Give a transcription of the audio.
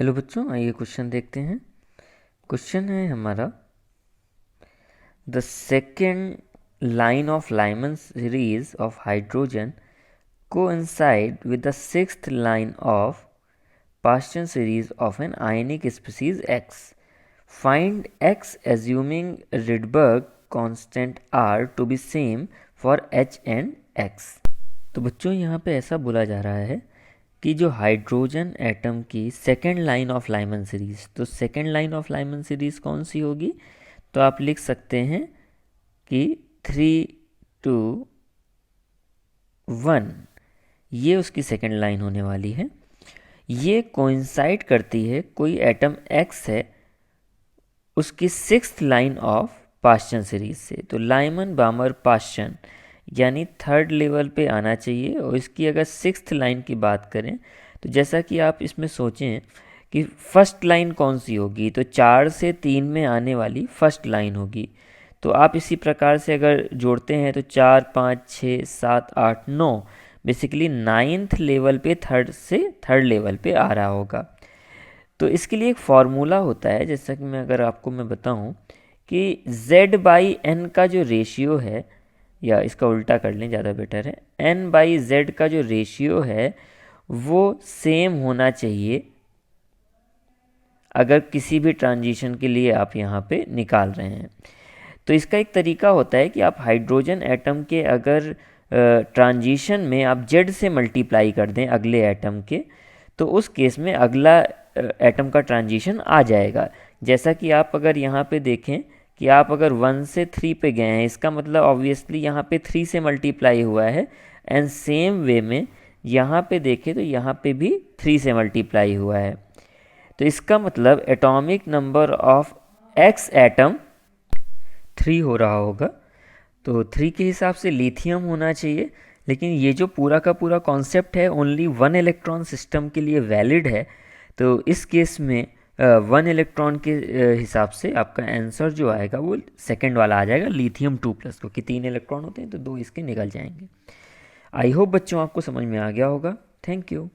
Hello बच्चों, आइए question देखते हैं। क्वेश्चन है हमारा, the second line of Lyman series of hydrogen coincide with the sixth line of Paschen series of an ionic species X. Find X assuming Rydberg constant R to be same for H and X. तो बच्चों यहाँ पे ऐसा बोला जा रहा है कि जो हाइड्रोजन एटम की second line of Lyman series, तो second line of Lyman series कौन सी होगी? तो आप लिख सकते हैं कि 3, 2, 1, ये उसकी सेकेंड लाइन होने वाली है। ये कोइंसाइड करती है, कोई एटम X है उसकी सिक्स्थ लाइन ऑफ पाश्चन सीरीज से। तो लाइमन बामर पाश्चन यानी थर्ड लेवल पे आना चाहिए। और इसकी अगर सिक्स्थ लाइन की बात करें तो जैसा कि आप इसमें सोचें कि फर्स्ट लाइन कौन सी होगी, तो 4 से 3 में आने वाली फर्स्ट लाइन होगी। तो आप इसी प्रकार से अगर जोड़ते हैं तो 4, 5, 6, 7, 8, 9 बेसिकली नाइन्थ लेवल पे थर्ड से थर्ड लेवल पे आ रहा होगा। तो इसके लिए एक फॉर्मूला होता है, जैसा कि मैं बताऊं कि Z/N का जो रेशियो है, या इसका उल्टा कर लें ज़्यादा बेटर है, N/Z का जो रेशियो है वो सेम होना चाहिए अगर किसी भी ट्रांजिशन के लिए आप यहाँ पे निकाल रहे हैं। तो इसका एक तरीका होता है कि आप हाइड्रोजन एटम के अगर ट्रांजिशन में आप Z से मल्टीप्लाई कर दें अगले एटम के, तो उस केस में अगला एटम का ट्रांजिशन आ जाएगा। जैसा कि आप अगर यहाँ पे देखें कि आप अगर 1 से 3 पे गए हैं, इसका मतलब ऑब्वियसली यहाँ पे 3 से मल्टीप्लाई हुआ है। एंड सेम वे में यहाँ पे देखें तो यहाँ पे भी 3 से मल्टीप्लाई हुआ है। तो इसका मतलब atomic number of X atom 3 हो रहा होगा। तो 3 के हिसाब से लिथियम होना चाहिए। लेकिन ये जो पूरा का पूरा कॉन्सेप्ट है ओनली 1 इलेक्ट्रॉन सिस्टम के लिए वैलिड है। तो इस केस में 1 इलेक्ट्रॉन के हिसाब से आपका आंसर जो आएगा वो सेकंड वाला आ जाएगा, लिथियम 2+, क्योंकि 3 इलेक्ट्रॉन होते हैं तो 2 इसके निकल जाएंगे। आई होप बच्चों आपको समझ में आ गया होगा। Thank you.